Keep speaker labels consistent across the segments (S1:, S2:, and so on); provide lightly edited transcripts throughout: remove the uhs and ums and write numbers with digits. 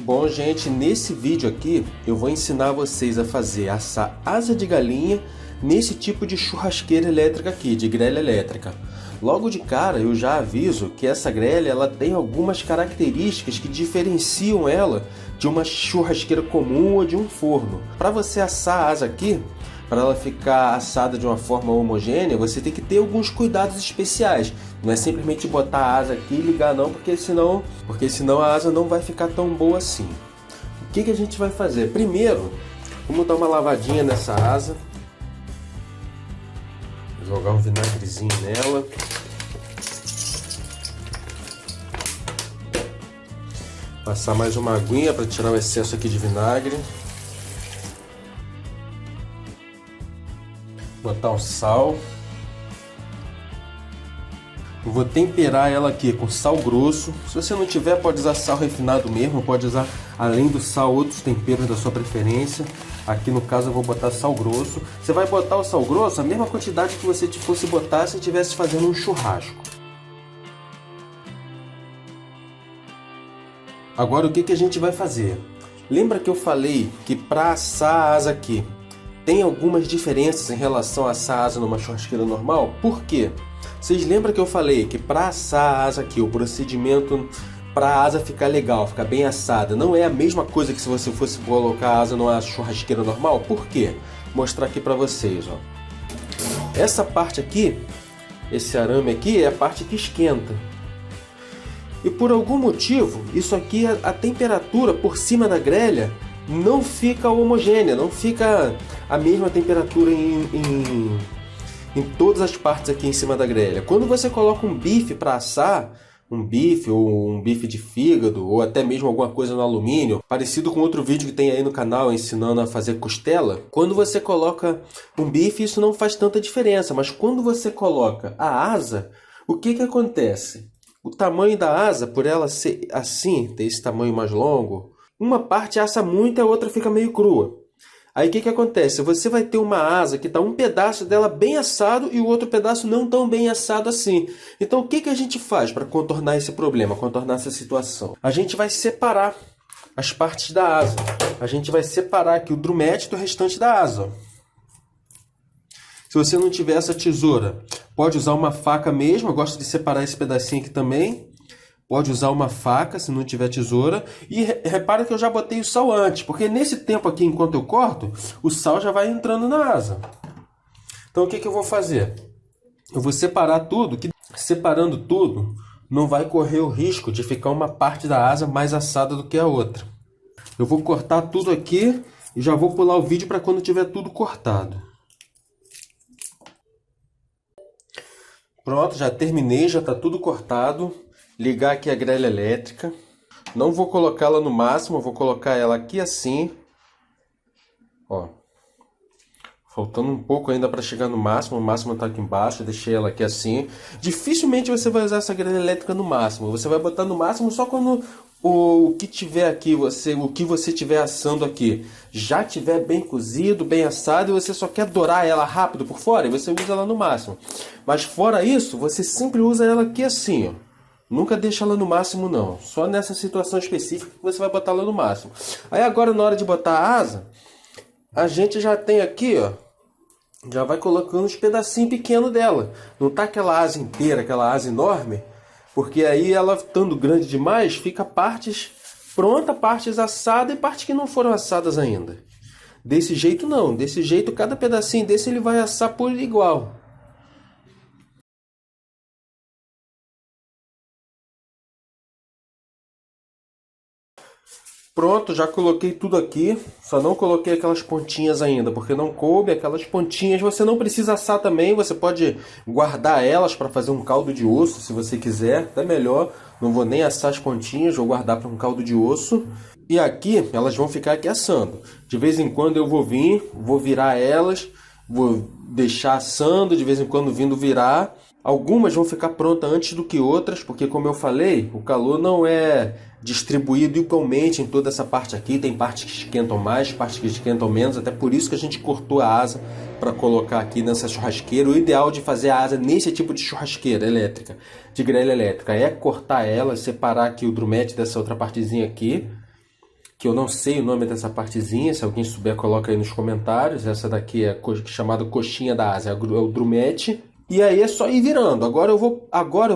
S1: Bom, gente, nesse vídeo aqui eu vou ensinar vocês a fazer assar asa de galinha nesse tipo de churrasqueira elétrica aqui, de grelha elétrica. Logo de cara eu já aviso que essa grelha ela tem algumas características que diferenciam ela de uma churrasqueira comum ou de um forno. Para você assar a asa aqui, para ela ficar assada de uma forma homogênea, você tem que ter alguns cuidados especiais. Não é simplesmente botar a asa aqui e ligar não, porque senão a asa não vai ficar tão boa assim. O que a gente vai fazer? Primeiro, vamos dar uma lavadinha nessa asa. Jogar um vinagrezinho nela. Passar mais uma aguinha para tirar o excesso aqui de vinagre. Botar o sal. Eu vou temperar ela aqui com sal grosso. Se você não tiver, pode usar sal refinado mesmo. Pode usar, além do sal, outros temperos da sua preferência. Aqui no caso eu vou botar sal grosso. Você vai botar o sal grosso a mesma quantidade que você fosse botar se estivesse fazendo um churrasco. Agora o que a gente vai fazer? Lembra que eu falei que para assar a asa aqui tem algumas diferenças em relação a assar a asa numa churrasqueira normal? Por quê? Vocês lembram que eu falei que para assar a asa aqui, o procedimento para a asa ficar legal, ficar bem assada, não é a mesma coisa que se você fosse colocar a asa numa churrasqueira normal? Por quê? Vou mostrar aqui para vocês, ó. Essa parte aqui, esse arame aqui é a parte que esquenta. E por algum motivo, isso aqui, a temperatura por cima da grelha não fica homogênea, não fica a mesma temperatura em todas as partes aqui em cima da grelha. Quando você coloca um bife para assar, um bife ou um bife de fígado, ou até mesmo alguma coisa no alumínio, parecido com outro vídeo que tem aí no canal ensinando a fazer costela, quando você coloca um bife isso não faz tanta diferença, mas quando você coloca a asa, o que acontece? O tamanho da asa, por ela ser assim, ter esse tamanho mais longo, uma parte assa muito e a outra fica meio crua. Aí o que acontece? Você vai ter uma asa que está um pedaço dela bem assado e o outro pedaço não tão bem assado assim. Então o que a gente faz para contornar esse problema, contornar essa situação? A gente vai separar as partes da asa. A gente vai separar aqui o drumete do restante da asa. Se você não tiver essa tesoura, pode usar uma faca mesmo. Eu gosto de separar esse pedacinho aqui também. Pode usar uma faca, se não tiver tesoura. E repara que eu já botei o sal antes, porque nesse tempo aqui, enquanto eu corto, o sal já vai entrando na asa. Então o que eu vou fazer? Eu vou separar tudo, que separando tudo, não vai correr o risco de ficar uma parte da asa mais assada do que a outra. Eu vou cortar tudo aqui e já vou pular o vídeo para quando tiver tudo cortado. Pronto, já terminei, já está tudo cortado. Ligar aqui a grelha elétrica. Não vou colocá-la no máximo, vou colocar ela aqui assim. Ó. Faltando um pouco ainda para chegar no máximo. O máximo está aqui embaixo, eu deixei ela aqui assim. Dificilmente você vai usar essa grelha elétrica no máximo. Você vai botar no máximo só quando o que tiver aqui, o que você estiver assando aqui, já tiver bem cozido, bem assado, e você só quer dourar ela rápido por fora, e você usa ela no máximo. Mas fora isso, você sempre usa ela aqui assim, ó. Nunca deixa ela no máximo não, só nessa situação específica que você vai botar ela no máximo. Aí agora na hora de botar a asa, a gente já tem aqui, ó, já vai colocando os pedacinhos pequenos dela. Não tá aquela asa inteira, aquela asa enorme, porque aí ela estando grande demais, fica partes prontas, partes assadas e partes que não foram assadas ainda. Desse jeito não, desse jeito cada pedacinho desse ele vai assar por igual. Pronto, já coloquei tudo aqui, só não coloquei aquelas pontinhas ainda, porque não coube aquelas pontinhas. Você não precisa assar também, você pode guardar elas para fazer um caldo de osso, se você quiser, até melhor. Não vou nem assar as pontinhas, vou guardar para um caldo de osso. E aqui, elas vão ficar aqui assando. De vez em quando eu vou vir, vou virar elas, vou deixar assando, de vez em quando vindo virar. Algumas vão ficar prontas antes do que outras, porque como eu falei, o calor não é distribuído igualmente em toda essa parte aqui. Tem partes que esquentam mais, partes que esquentam menos. Até por isso que a gente cortou a asa para colocar aqui nessa churrasqueira. O ideal de fazer a asa nesse tipo de churrasqueira elétrica, de grelha elétrica, é cortar ela, separar aqui o drumete dessa outra partezinha aqui. que eu não sei o nome dessa partezinha, se alguém souber coloca aí nos comentários. Essa daqui é chamada coxinha da asa, é o drumete. E aí é só ir virando. Agora eu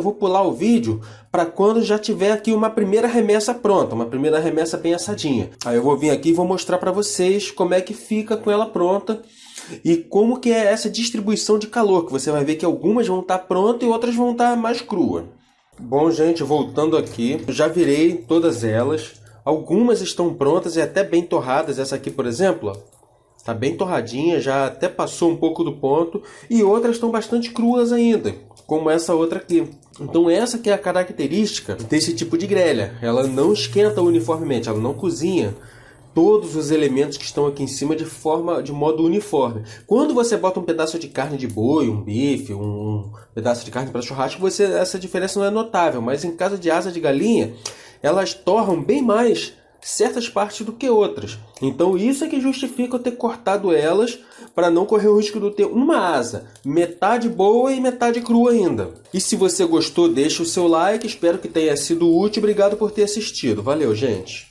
S1: vou pular o vídeo para quando já tiver aqui uma primeira remessa pronta, uma primeira remessa bem assadinha. Aí eu vou vir aqui e vou mostrar para vocês como é que fica com ela pronta e como que é essa distribuição de calor, que você vai ver que algumas vão estar prontas e outras vão estar mais cruas. Bom, gente, voltando aqui, eu já virei todas elas. Algumas estão prontas e até bem torradas. Essa aqui, por exemplo, ó. Tá bem torradinha, já até passou um pouco do ponto. E outras estão bastante cruas ainda, como essa outra aqui. Então essa que é a característica desse tipo de grelha. Ela não esquenta uniformemente, ela não cozinha todos os elementos que estão aqui em cima de modo uniforme. Quando você bota um pedaço de carne de boi, um bife, um pedaço de carne para churrasco, essa diferença não é notável. Mas em caso de asa de galinha, elas torram bem mais certas partes do que outras. Então isso é que justifica eu ter cortado elas para não correr o risco de ter uma asa metade boa e metade crua ainda. E se você gostou, deixa o seu like, espero que tenha sido útil. Obrigado por ter assistido. Valeu, gente!